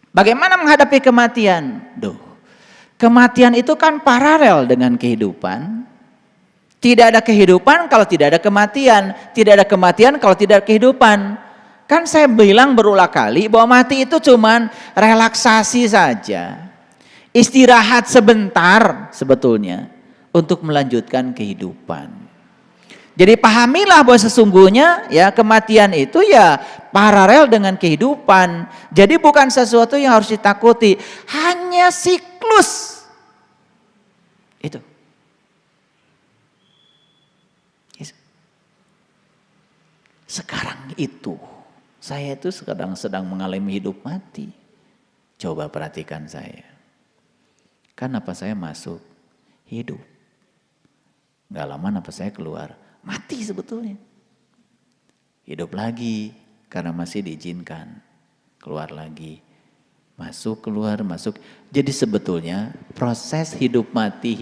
Bagaimana menghadapi kematian? Kematian itu kan paralel dengan kehidupan. Tidak ada kehidupan kalau tidak ada kematian. Tidak ada kematian kalau tidak ada kehidupan. Kan saya bilang berulang kali bahwa mati itu cuman relaksasi saja. Istirahat sebentar sebetulnya untuk melanjutkan kehidupan. Jadi pahamilah bahwa sesungguhnya ya kematian itu ya paralel dengan kehidupan. Jadi bukan sesuatu yang harus ditakuti, hanya siklus. Itu. Sekarang itu saya itu sedang mengalami hidup mati. Coba perhatikan saya. Kan apa saya masuk hidup. Gak lama apa saya keluar mati sebetulnya. Hidup lagi karena masih diizinkan. Keluar lagi. Masuk keluar masuk. Jadi sebetulnya proses hidup mati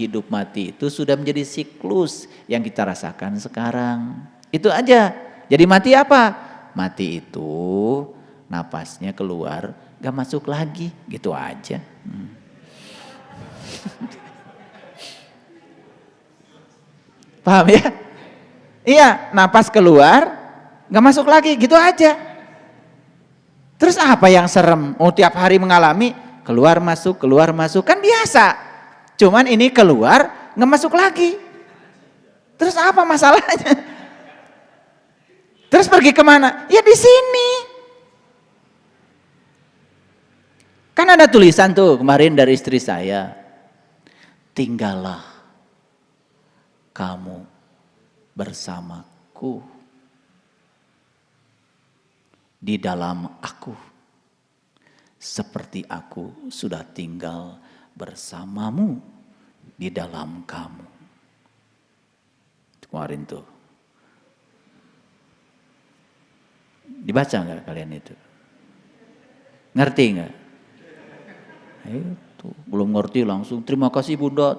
itu sudah menjadi siklus yang kita rasakan sekarang. Itu aja. Jadi mati apa? Mati itu napasnya keluar, gak masuk lagi, gitu aja. Paham ya? Iya, napas keluar, gak masuk lagi, gitu aja. Terus apa yang serem? Oh tiap hari mengalami, keluar masuk, kan biasa. Cuman ini keluar, gak masuk lagi. Terus apa masalahnya? Terus pergi kemana? Ya di sini. Kan ada tulisan tuh kemarin dari istri saya. Tinggallah kamu bersamaku di dalam aku. Seperti aku sudah tinggal bersamamu di dalam kamu. Kemarin tuh. Dibaca nggak kalian itu? Ngerti nggak? Itu belum ngerti langsung terima kasih bunda.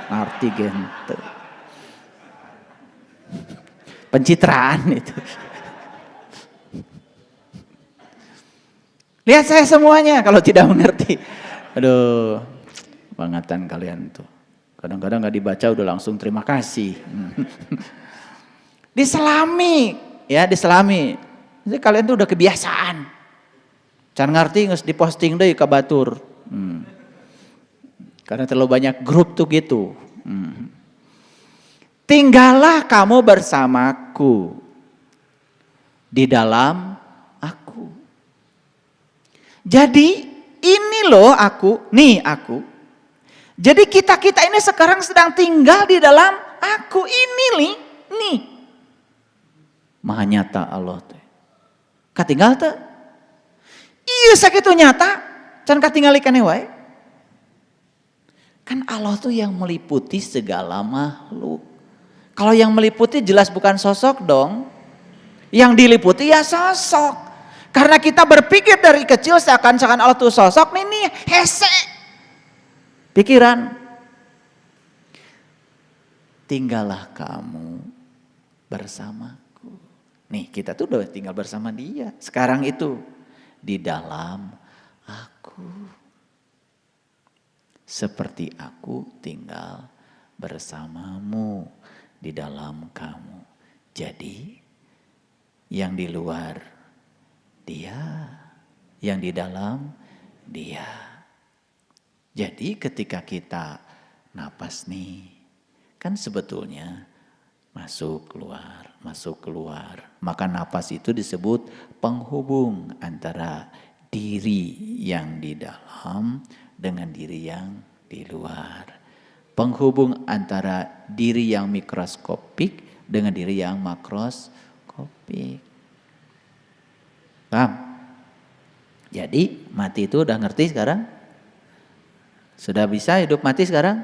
Ngerti gitu. Pencitraan itu. Lihat saya semuanya kalau tidak mengerti. Aduh, pengatan kalian tuh. Kadang-kadang nggak dibaca udah langsung terima kasih. Diselami, ya diselami. Jadi kalian tuh udah kebiasaan. Can ngerti nges diposting deh ke batur. Karena terlalu banyak grup tuh gitu. Tinggallah kamu bersamaku di dalam aku. Jadi ini loh aku, nih aku. Jadi kita ini sekarang sedang tinggal di dalam aku ini nih. Maha nyata Allah teh. Katinggal teh. Iya sakitu nyata, can katinggal ikan wae. Kan Allah tuh yang meliputi segala makhluk. Kalau yang meliputi jelas bukan sosok dong. Yang diliputi ya sosok. Karena kita berpikir dari kecil seakan-akan Allah tuh sosok nih hese. Pikiran. Tinggallah kamu bersama. Nih kita tuh udah tinggal bersama dia. Sekarang itu di dalam aku. Seperti aku tinggal bersamamu di dalam kamu. Jadi yang di luar dia, yang di dalam dia. Jadi ketika kita napas nih, kan sebetulnya masuk keluar. Maka napas itu disebut penghubung antara diri yang di dalam dengan diri yang di luar. Penghubung antara diri yang mikroskopik dengan diri yang makroskopik. Paham? Jadi mati itu udah ngerti sekarang? Sudah bisa hidup mati sekarang?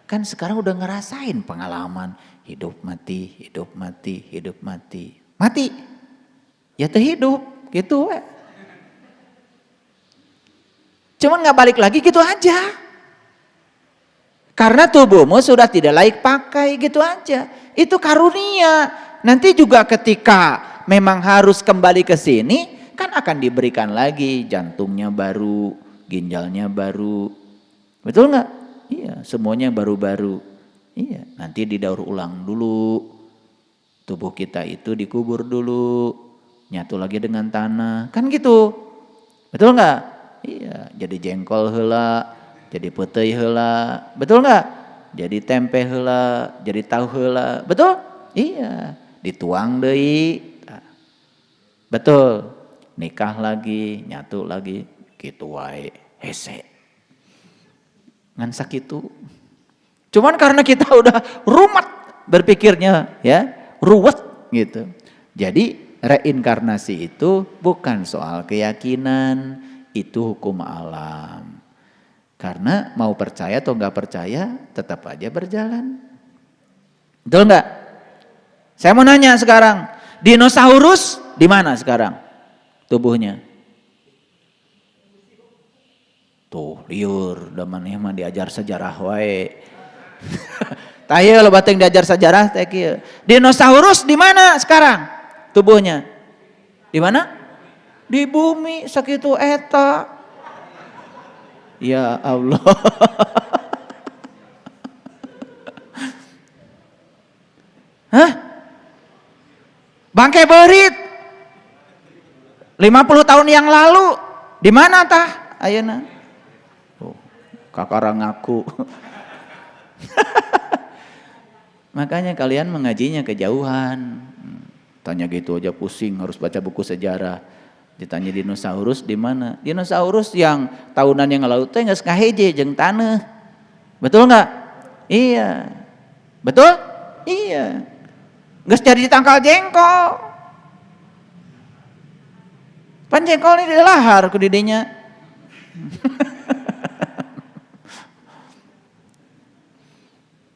Kan sekarang udah ngerasain pengalaman hidup mati. Mati. Ya terhidup gitu. Cuman gak balik lagi gitu aja. Karena tubuhmu sudah tidak layak pakai gitu aja. Itu karunia. Nanti juga ketika memang harus kembali ke sini, kan kan akan diberikan lagi jantungnya baru, ginjalnya baru. Betul nggak? Iya, semuanya baru-baru. Iya, nanti didaur ulang dulu. Tubuh kita itu dikubur dulu, nyatu lagi dengan tanah. Kan gitu. Betul nggak? Iya, jadi jengkol heula, jadi peuteuy heula. Betul nggak? Jadi tempe heula, jadi tahu heula. Betul? Iya, dituang deui. Betul, nikah lagi, nyatu lagi, gitu wae, hese. Ngan sakitu. Cuman karena kita udah rumet berpikirnya, ya, ruwet gitu. Jadi reinkarnasi itu bukan soal keyakinan, itu hukum alam. Karena mau percaya atau nggak percaya, tetap aja berjalan. Betul nggak? Saya mau nanya sekarang, dinosaurus di mana sekarang tubuhnya? Tuh liur, damannya mah diajar sejarah wae. Taya lo bateng diajar sejarah teh kieu. Dinosaurus di mana sekarang tubuhnya? Di mana? Di bumi sakitu eta. Ya Allah. Hah? Bangkai berit 50 tahun yang lalu di mana tah ayeuna? Oh, kakarang ngaku. Makanya kalian mengajinya kejauhan. Tanya gitu aja pusing, harus baca buku sejarah. Ditanya dinosaurus di mana? Dinosaurus yang tahunan yang lalu teh geus kaheje jeung taneuh. Betul enggak? Iya. Betul? Iya. Geus jadi tangkal jengkol. Pan jengkol ini lahar ku didinya.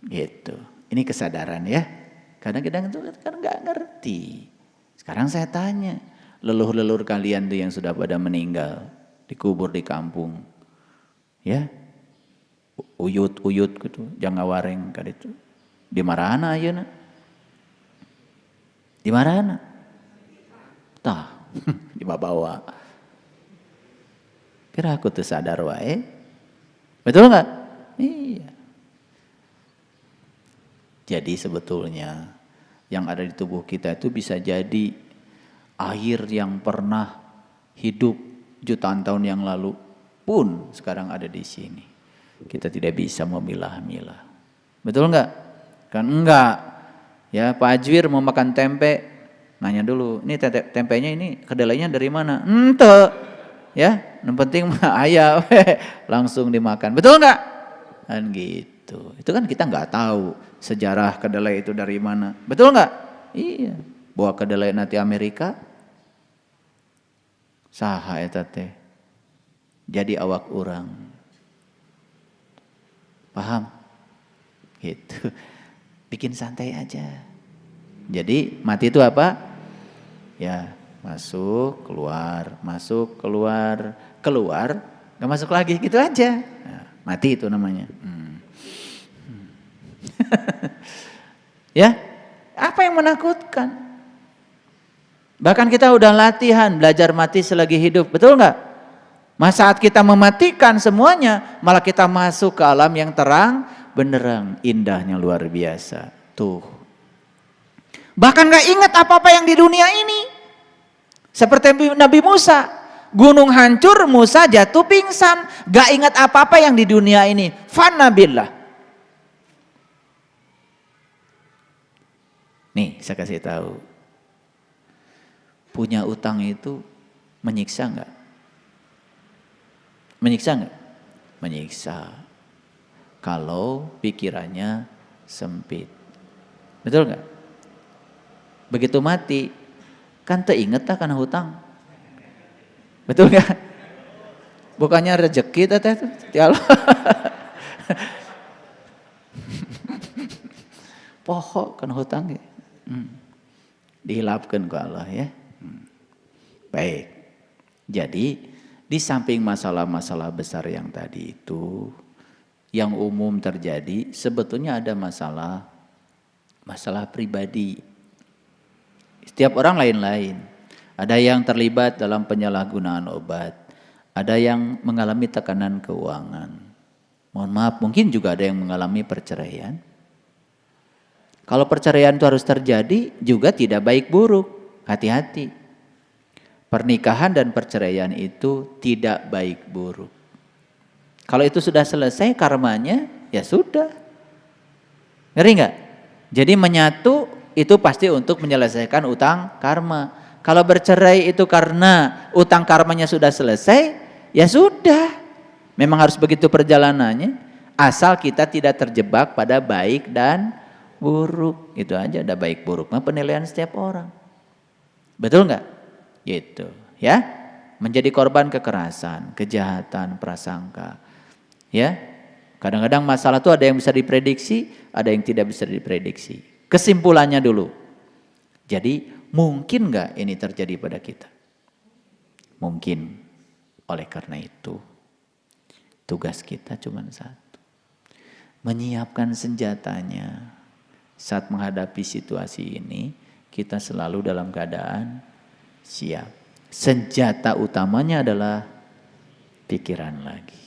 Gitu. Ini kesadaran ya. Kadang-kadang itu kan nggak ngerti. Sekarang saya tanya, leluhur-leluhur kalian tuh yang sudah pada meninggal, dikubur di kampung, ya, uyut-uyut gitu, jangan wareng kali itu, di marana ayeuna? Di marana? Tah, di bawa. Kira aku tuh sadar wae, betul nggak? Iya. Jadi sebetulnya yang ada di tubuh kita itu bisa jadi air yang pernah hidup jutaan tahun yang lalu pun sekarang ada di sini. Kita tidak bisa memilah-milah. Betul enggak? Kan enggak. Ya, Pak Ajwir mau makan tempe, nanya dulu, ini tempenya ini kedelainya dari mana? Ente. Ya, yang penting mah ayam langsung dimakan. Betul enggak? Kan gitu. Itu kan kita enggak tahu sejarah kedelai itu dari mana. Betul enggak? Iya. Bawa kedelai nanti Amerika. Saha eta teh. Jadi awak orang. Paham? Gitu. Bikin santai aja. Jadi mati itu apa? Ya, masuk, keluar, keluar, gak masuk lagi, gitu aja. Nah, mati itu namanya. Ya, apa yang menakutkan? Bahkan kita udah latihan belajar mati selagi hidup, betul nggak? Saat kita mematikan semuanya, malah kita masuk ke alam yang terang, benderang, indahnya luar biasa. Tuh. Bahkan nggak ingat apa-apa yang di dunia ini. Seperti Nabi Musa, gunung hancur, Musa jatuh pingsan, nggak ingat apa-apa yang di dunia ini. Fanabillah. Nih, saya kasih tahu. Punya utang itu menyiksa enggak? Menyiksa enggak? Menyiksa. Kalau pikirannya sempit. Betul enggak? Begitu mati, kan teinget tak karena hutang. Betul enggak? Bukannya rezeki teteh itu. Pohon kan hutang ya. Dihilapkan ke Allah ya. Baik. Jadi di samping masalah-masalah besar yang tadi itu, yang umum terjadi sebetulnya ada masalah pribadi. Setiap orang lain-lain. Ada yang terlibat dalam penyalahgunaan obat. Ada yang mengalami tekanan keuangan. Mohon maaf, mungkin juga ada yang mengalami perceraian. Kalau perceraian itu harus terjadi juga tidak baik buruk. Hati-hati. Pernikahan dan perceraian itu tidak baik buruk. Kalau itu sudah selesai karmanya, ya sudah. Ngeri nggak? Jadi menyatu itu pasti untuk menyelesaikan utang karma. Kalau bercerai itu karena utang karmanya sudah selesai, ya sudah. Memang harus begitu perjalanannya. Asal kita tidak terjebak pada baik dan buruk. Itu aja, ada baik buruk. Nah, penilaian setiap orang. Betul nggak? Gitu, ya. Menjadi korban kekerasan, kejahatan, prasangka. Ya. Kadang-kadang masalah itu ada yang bisa diprediksi, ada yang tidak bisa diprediksi. Kesimpulannya dulu. Jadi mungkin nggak ini terjadi pada kita? Mungkin. Oleh karena itu, tugas kita cuma satu. Menyiapkan senjatanya. Saat menghadapi situasi ini, kita selalu dalam keadaan siap. Senjata utamanya adalah pikiran lagi.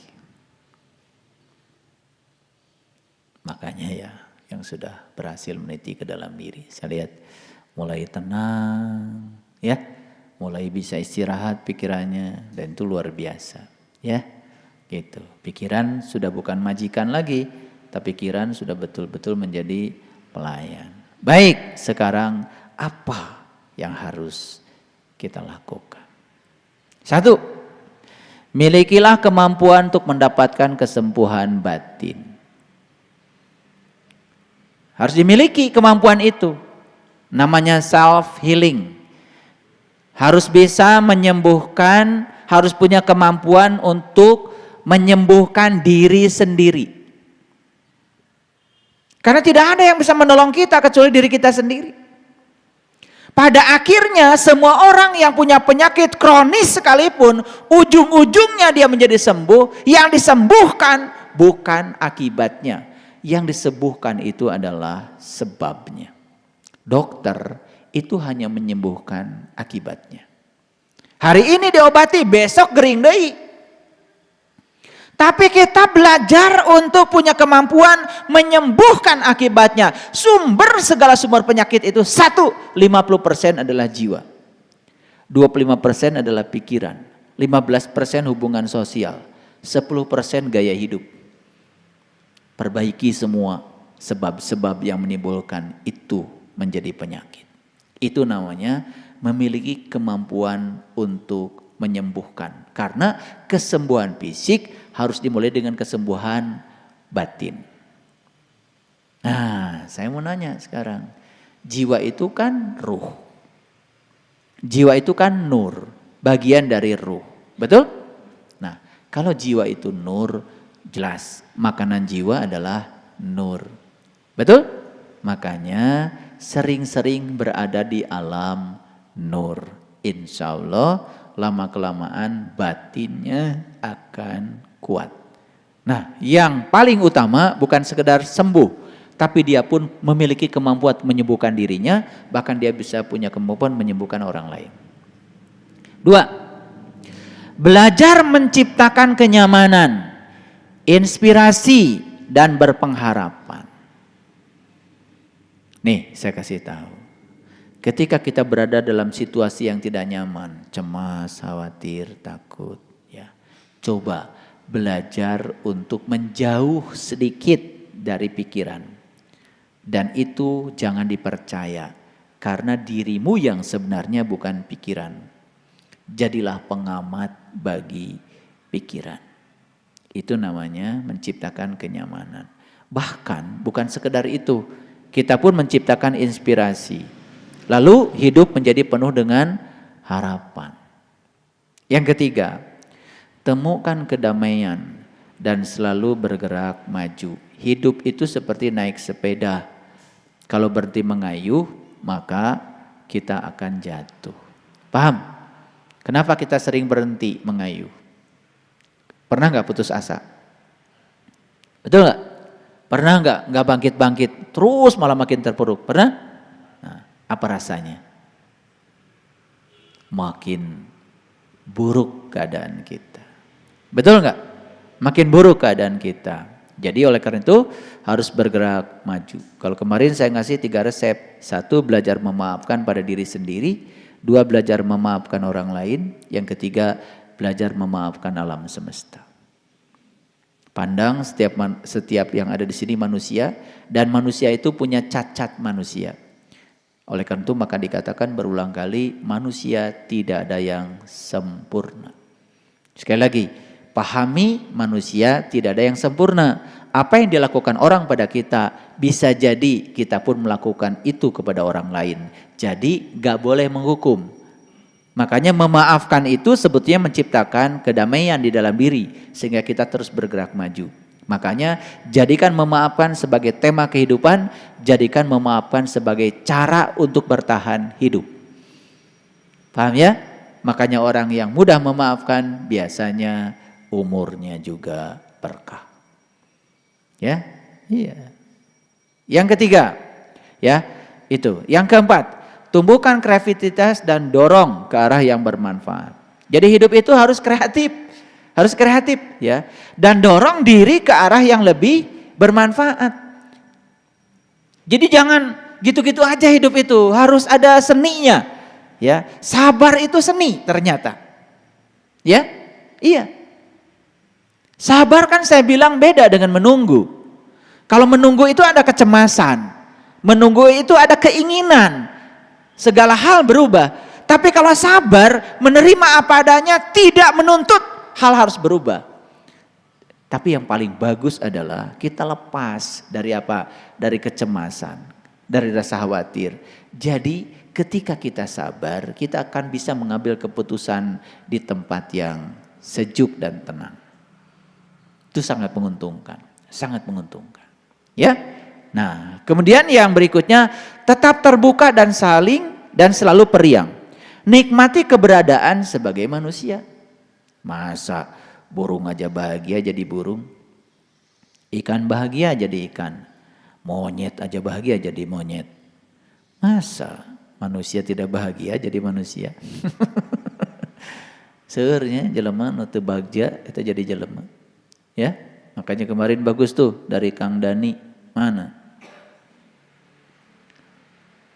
Makanya ya, yang sudah berhasil meniti ke dalam diri. Saya lihat mulai tenang, ya, mulai bisa istirahat pikirannya, dan itu luar biasa, ya, gitu. Pikiran sudah bukan majikan lagi, tapi pikiran sudah betul-betul menjadi pelayan. Baik, sekarang apa yang harus kita lakukan? Satu, milikilah kemampuan untuk mendapatkan kesembuhan batin. Harus dimiliki kemampuan itu. Namanya self healing. Harus bisa menyembuhkan, harus punya kemampuan untuk menyembuhkan diri sendiri. Karena tidak ada yang bisa menolong kita kecuali diri kita sendiri. Pada akhirnya semua orang yang punya penyakit kronis sekalipun, ujung-ujungnya dia menjadi sembuh. Yang disembuhkan bukan akibatnya. Yang disembuhkan itu adalah sebabnya. Dokter itu hanya menyembuhkan akibatnya. Hari ini diobati, besok gering deui. Tapi kita belajar untuk punya kemampuan menyembuhkan akibatnya. Segala sumber penyakit itu 50% adalah jiwa. 25% adalah pikiran. 15% hubungan sosial. 10% gaya hidup. Perbaiki semua sebab-sebab yang menimbulkan itu menjadi penyakit. Itu namanya memiliki kemampuan untuk menyembuhkan. Karena kesembuhan fisik harus dimulai dengan kesembuhan batin. Nah, saya mau nanya sekarang. Jiwa itu kan ruh. Jiwa itu kan nur, bagian dari ruh. Betul? Nah, kalau jiwa itu nur, jelas makanan jiwa adalah nur. Betul? Makanya sering-sering berada di alam nur. Insya Allah lama-kelamaan batinnya akan kuat. Nah, yang paling utama bukan sekedar sembuh, tapi dia pun memiliki kemampuan menyembuhkan dirinya, bahkan dia bisa punya kemampuan menyembuhkan orang lain. 2. Belajar menciptakan kenyamanan, inspirasi, dan berpengharapan. Nih, saya kasih tahu. Ketika kita berada dalam situasi yang tidak nyaman, cemas, khawatir, takut, ya, coba belajar untuk menjauh sedikit dari pikiran. Dan itu jangan dipercaya, karena dirimu yang sebenarnya bukan pikiran. Jadilah pengamat bagi pikiran. Itu namanya menciptakan kenyamanan. Bahkan bukan sekedar itu, kita pun menciptakan inspirasi. Lalu hidup menjadi penuh dengan harapan. Yang ketiga, temukan kedamaian dan selalu bergerak maju. Hidup itu seperti naik sepeda. Kalau berhenti mengayuh, maka kita akan jatuh. Paham? Kenapa kita sering berhenti mengayuh? Pernah nggak putus asa? Betul nggak? Pernah nggak bangkit-bangkit, terus malah makin terpuruk? Pernah? Nah, apa rasanya? makin buruk keadaan kita. Betul nggak? Makin buruk keadaan kita. Jadi oleh karena itu harus bergerak maju. Kalau kemarin saya ngasih 3 resep. 1, belajar memaafkan pada diri sendiri. 2, belajar memaafkan orang lain. Yang ketiga, belajar memaafkan alam semesta. Pandang setiap yang ada di sini manusia, dan manusia itu punya cacat manusia. Oleh karena itu maka dikatakan berulang kali, manusia tidak ada yang sempurna. Sekali lagi, pahami manusia tidak ada yang sempurna. Apa yang dilakukan orang pada kita, bisa jadi kita pun melakukan itu kepada orang lain. Jadi gak boleh menghukum. Makanya memaafkan itu sebetulnya menciptakan kedamaian di dalam diri. Sehingga kita terus bergerak maju. Makanya jadikan memaafkan sebagai tema kehidupan. Jadikan memaafkan sebagai cara untuk bertahan hidup. Paham ya? Makanya orang yang mudah memaafkan biasanya umurnya juga berkah. Ya, iya. Yang ketiga, ya itu. Yang keempat, tumbuhkan kreativitas dan dorong ke arah yang bermanfaat. Jadi hidup itu harus kreatif, ya. Dan dorong diri ke arah yang lebih bermanfaat. Jadi jangan gitu-gitu aja hidup itu, harus ada seninya, ya. Sabar itu seni ternyata, ya, iya. Sabar kan saya bilang beda dengan menunggu. Kalau menunggu itu ada kecemasan, menunggu itu ada keinginan, segala hal berubah. Tapi kalau sabar, menerima apa adanya, tidak menuntut hal harus berubah. Tapi yang paling bagus adalah kita lepas dari apa? Dari kecemasan, dari rasa khawatir. Jadi ketika kita sabar, kita akan bisa mengambil keputusan di tempat yang sejuk dan tenang. Itu sangat menguntungkan, ya. Nah, kemudian yang berikutnya, tetap terbuka dan selalu periang. Nikmati keberadaan sebagai manusia. Masa burung aja bahagia jadi burung, ikan bahagia jadi ikan, monyet aja bahagia jadi monyet. Masa manusia tidak bahagia jadi manusia? Seurnya jelema nu teu bagja itu jadi jelema. Ya, makanya kemarin bagus tuh dari Kang Dani. Mana?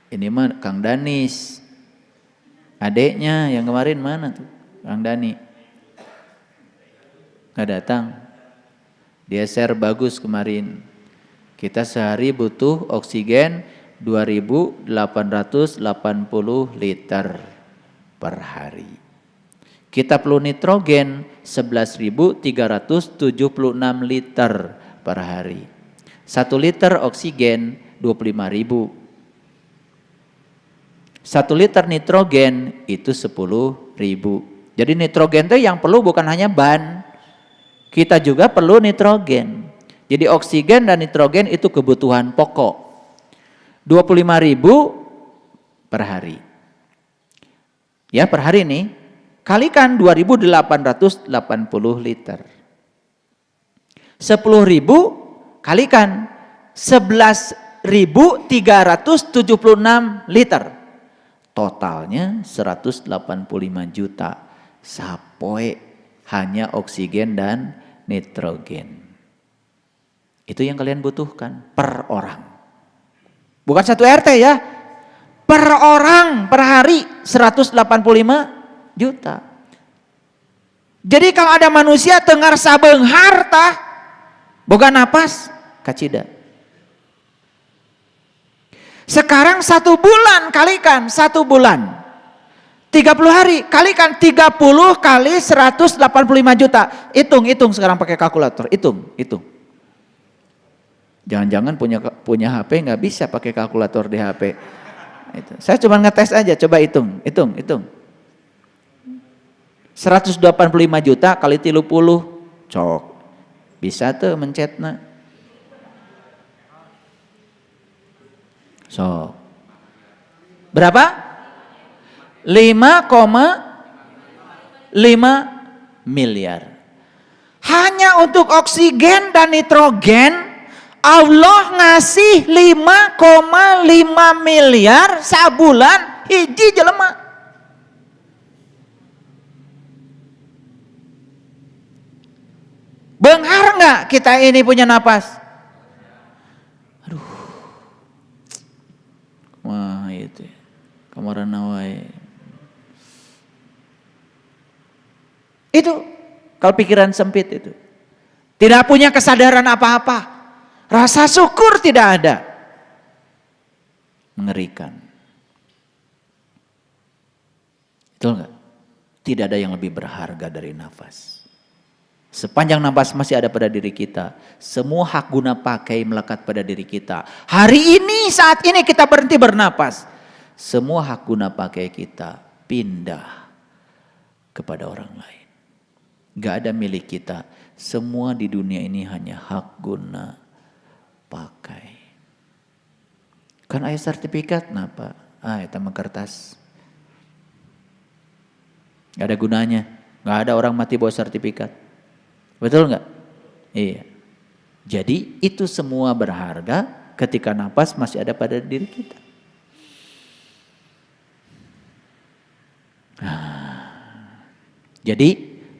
Ini mah Kang Danis. Adeknya yang kemarin mana tuh? Kang Dani. Nggak datang. Dia share bagus kemarin. Kita sehari butuh oksigen 2.880 liter per hari. Kita perlu nitrogen 11.376 liter per hari. 1 liter oksigen 25.000. 1 liter nitrogen itu 10.000. Jadi nitrogen itu yang perlu bukan hanya ban. Kita juga perlu nitrogen. Jadi oksigen dan nitrogen itu kebutuhan pokok. 25.000 per hari. Ya, per hari nih. Kalikan 2.880 liter. 10.000 kalikan 11.376 liter. Totalnya 185 juta. Sapoe hanya oksigen dan nitrogen. Itu yang kalian butuhkan per orang. Bukan satu RT ya. Per orang per hari 185 juta. Jadi kalau ada manusia tengar sabeng harta boga napas kacida. Sekarang 1 bulan kalikan 1 bulan 30 hari kalikan 30 kali 185 juta. Hitung sekarang pakai kalkulator. Hitung. Jangan-jangan punya HP nggak bisa pakai kalkulator di HP. Itu. Saya cuma ngetes aja, coba hitung. 185 juta kali 30 cok. Bisa tuh mencetna. So. Berapa? 5,5 miliar. Hanya untuk oksigen dan nitrogen Allah ngasih 5,5 miliar sabulan hiji jelema. nggak kita ini punya napas? Aduh. Wah itu kamaran nawai. Itu kalau pikiran sempit itu. Tidak punya kesadaran apa-apa. Rasa syukur tidak ada. Mengerikan. Betul nggak? Tidak ada yang lebih berharga dari nafas. Sepanjang nafas masih ada pada diri kita, semua hak guna pakai melekat pada diri kita. Hari ini, saat ini kita berhenti bernapas, semua hak guna pakai kita pindah kepada orang lain. Gak ada milik kita, semua di dunia ini hanya hak guna pakai. Kan ayat sertifikat napa? Ayat sama kertas. Gak ada gunanya, gak ada orang mati bawa sertifikat. Betul nggak? Iya. Jadi itu semua berharga ketika napas masih ada pada diri kita. Jadi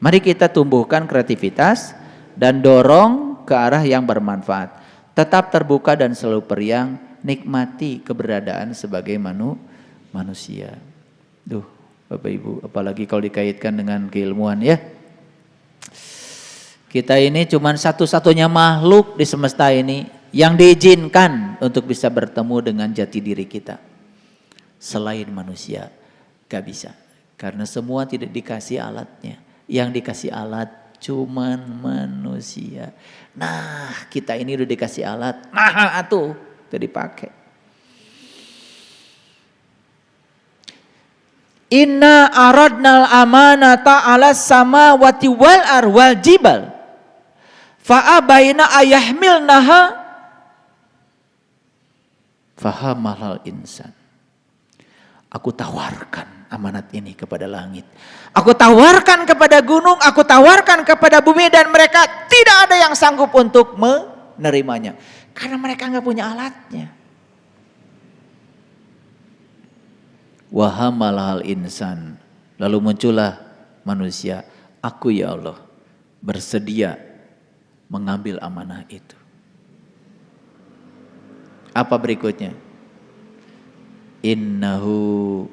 mari kita tumbuhkan kreativitas dan dorong ke arah yang bermanfaat. Tetap terbuka dan selalu periang, nikmati keberadaan sebagai manusia. Duh, Bapak Ibu, apalagi kalau dikaitkan dengan keilmuan ya. Kita ini cuma satu-satunya makhluk di semesta ini yang diizinkan untuk bisa bertemu dengan jati diri kita. Selain manusia, gak bisa. Karena semua tidak dikasih alatnya. Yang dikasih alat cuman manusia. Nah, kita ini udah dikasih alat. Nah, atuh, udah dipakai. Inna aradnal amanata ala samawati wal arwal jibal. Fa'abaina ayahmilnaha fahamalal insan. Aku tawarkan amanat ini kepada langit. Aku tawarkan kepada gunung, aku tawarkan kepada bumi dan mereka tidak ada yang sanggup untuk menerimanya. Karena mereka nggak punya alatnya. Wahamalal insan. Lalu muncullah manusia. Aku ya Allah bersedia mengambil amanah itu. Apa berikutnya? Innahu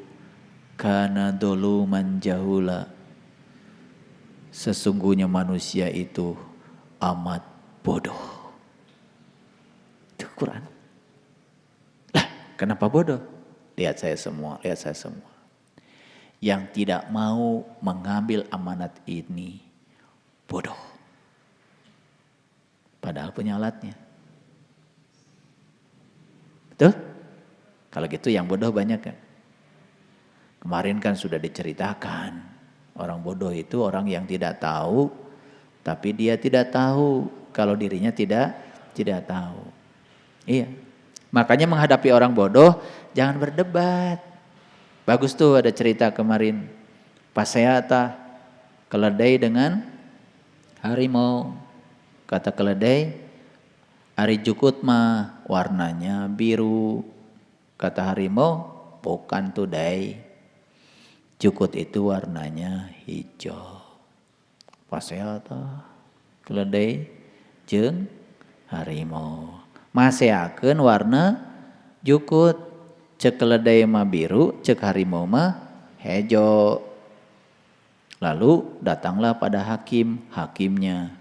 kana doluman jahula. Sesungguhnya manusia itu amat bodoh. Itu Quran. Lah, kenapa bodoh? Lihat saya semua, lihat saya semua. Yang tidak mau mengambil amanat ini bodoh. Padahal punya alatnya. Betul? Kalau gitu yang bodoh banyak kan? Kemarin kan sudah diceritakan. Orang bodoh itu orang yang tidak tahu. Tapi dia tidak tahu kalau dirinya tidak tahu. Iya. Makanya menghadapi orang bodoh jangan berdebat. Bagus tuh ada cerita kemarin. Paseata keledai dengan harimau. Kata keledai, ari jukut mah warnanya biru. Kata harimau, bukan tuh dai. Jukut itu warnanya hijau. Paseata keledai jeung harimau. Maseakeun warna jukut. Cek keledai mah biru, cek harimau mah hijau. Lalu datanglah pada hakim, hakimnya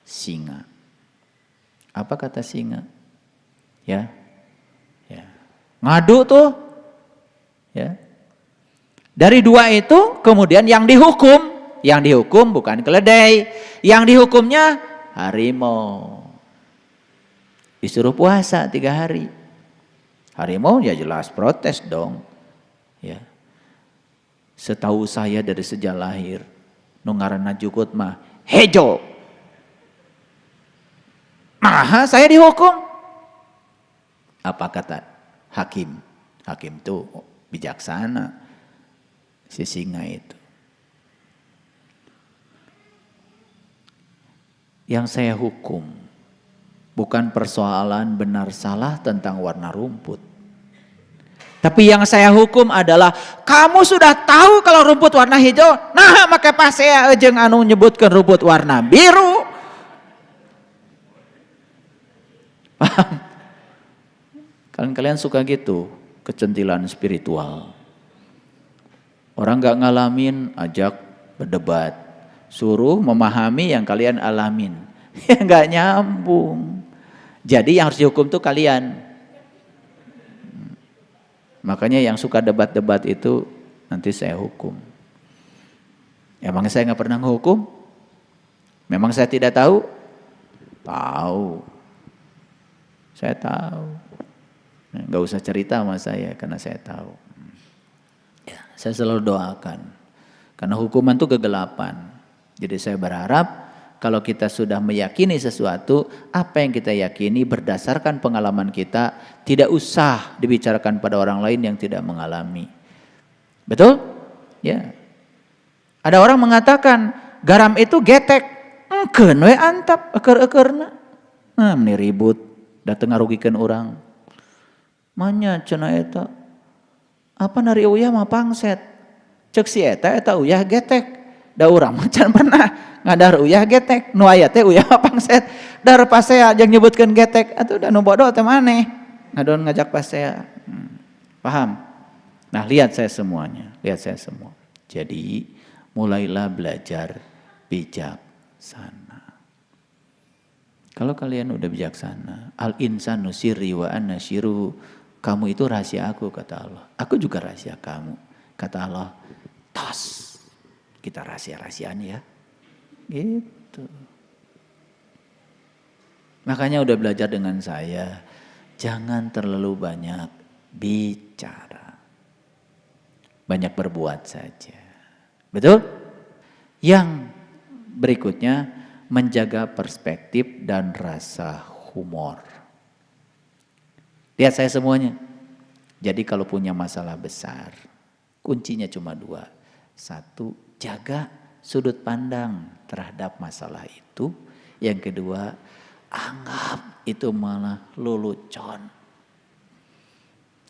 singa. Apa kata singa? Ya. Ngadu tuh. Ya. Dari dua itu kemudian yang dihukum bukan keledai, yang dihukumnya harimau. Disuruh puasa 3 hari. Harimau ya jelas protes dong. Ya. Setahu saya dari sejak lahir, nu ngaranna jukut mah hejo. Nah, saya dihukum. Apa kata hakim? Hakim tuh bijaksana. Si singa itu. Yang saya hukum bukan persoalan benar salah tentang warna rumput. Tapi yang saya hukum adalah kamu sudah tahu kalau rumput warna hijau. Nah, maka pas saya jeung anu nyebutkeun rumput warna biru. Paham? Kan kalian suka gitu, kecentilan spiritual. Orang gak ngalamin, ajak berdebat. Suruh memahami yang kalian alamin. Ya gak nyambung. Jadi yang harus dihukum tuh kalian. Makanya yang suka debat-debat itu nanti saya hukum. Emang saya gak pernah ngehukum? Memang saya tidak tahu? Tahu. Saya tahu. Gak usah cerita sama saya karena saya tahu. Ya, saya selalu doakan. Karena hukuman itu kegelapan. Jadi saya berharap kalau kita sudah meyakini sesuatu, apa yang kita yakini berdasarkan pengalaman kita, tidak usah dibicarakan pada orang lain yang tidak mengalami. Betul? Ya. Ada orang mengatakan garam itu getek. Engkeun we antap eker-ekerna. Nah, meni ribut, datang ngarugikan orang. Manya cenah eta. Apa nari uyah mah pangset. Cek si eta uyah getek. Da urang mah can pernah ngadar uyah getek. Nu aya teh uyah mah pangset. Dar pasea jeung nyebutkeun getek atuh da nu bodoh teh maneh. Ngadon ngajak pasea. Paham? Nah, lihat saya semuanya. Lihat saya semua. Jadi, mulailah belajar bijaksana. Kalau kalian udah bijaksana, al insanu sirri wa ana syiru, kamu itu rahasia aku, kata Allah. Aku juga rahasia kamu, kata Allah. Tos, kita rahasia-rahasiaan ya. Gitu. Makanya udah belajar dengan saya, jangan terlalu banyak bicara. Banyak berbuat saja. Betul? Yang berikutnya, menjaga perspektif dan rasa humor. Lihat saya semuanya. Jadi kalau punya masalah besar, kuncinya cuma 2. 1, jaga sudut pandang terhadap masalah itu. Yang kedua, anggap itu malah lelucon.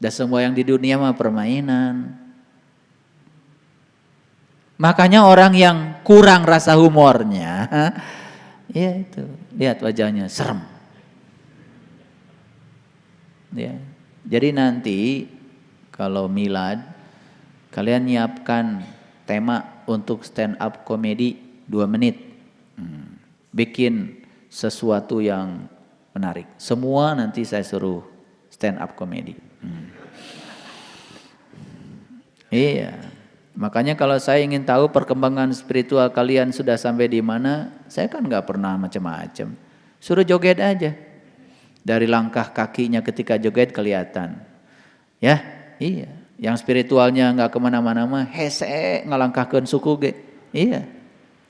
Dan semua yang di dunia mah permainan. Makanya orang yang kurang rasa humornya, ya itu, lihat wajahnya serem. Ya. Jadi nanti kalau milad, kalian nyiapkan tema untuk stand up komedi 2 menit. Bikin sesuatu yang menarik. Semua nanti saya suruh stand up komedi. Iya. Makanya kalau saya ingin tahu perkembangan spiritual kalian sudah sampai di mana, saya kan nggak pernah macam-macam. Suruh joget aja. Dari langkah kakinya ketika joget kelihatan. Ya, iya. Yang spiritualnya nggak kemana-mana mah, hese ngalangkahkeun suku ge. Iya.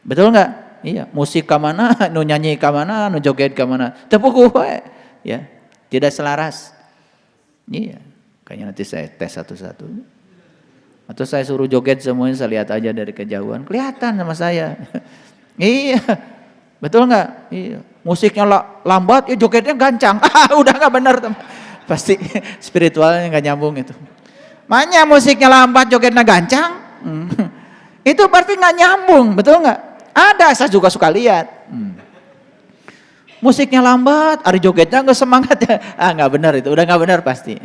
Betul nggak? Iya. Musik ke mana, nu nyanyi ke mana, nu joget ke mana. Tepuk we. Ya, tidak selaras. Iya. Kayaknya nanti saya tes satu-satu. Atau saya suruh joget semuanya, saya lihat aja dari kejauhan. Kelihatan sama saya. Iya. Betul nggak? Iya. Musiknya lambat, ya jogetnya gancang. Udah nggak benar. Pasti spiritualnya nggak nyambung itu. Makanya musiknya lambat, jogetnya gancang. Itu berarti nggak nyambung. Betul nggak? Ada, saya juga suka lihat. Musiknya lambat, hari jogetnya nggak semangat ya. Nggak benar itu. Udah nggak benar pasti.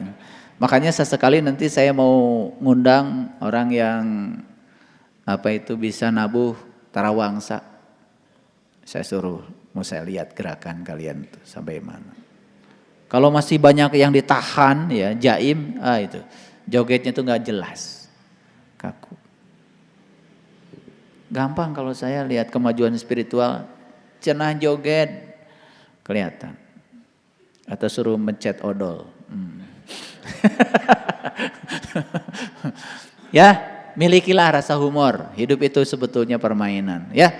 Makanya sesekali nanti saya mau ngundang orang yang bisa nabuh tarawangsa. Saya suruh, mau saya lihat gerakan kalian itu sampai mana. Kalau masih banyak yang ditahan ya, jaim, itu jogetnya tuh nggak jelas, kaku. Gampang kalau saya lihat kemajuan spiritual, cenah joget kelihatan. Atau suruh mencet odol. Ya, milikilah rasa humor. Hidup itu sebetulnya permainan. Ya,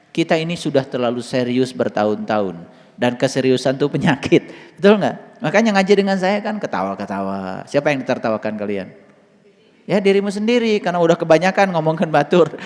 kita ini sudah terlalu serius bertahun-tahun dan keseriusan itu penyakit. Betul nggak? Makanya ngaji dengan saya kan ketawa-ketawa. Siapa yang ditertawakan kalian? Ya dirimu sendiri karena udah kebanyakan ngomongin batur.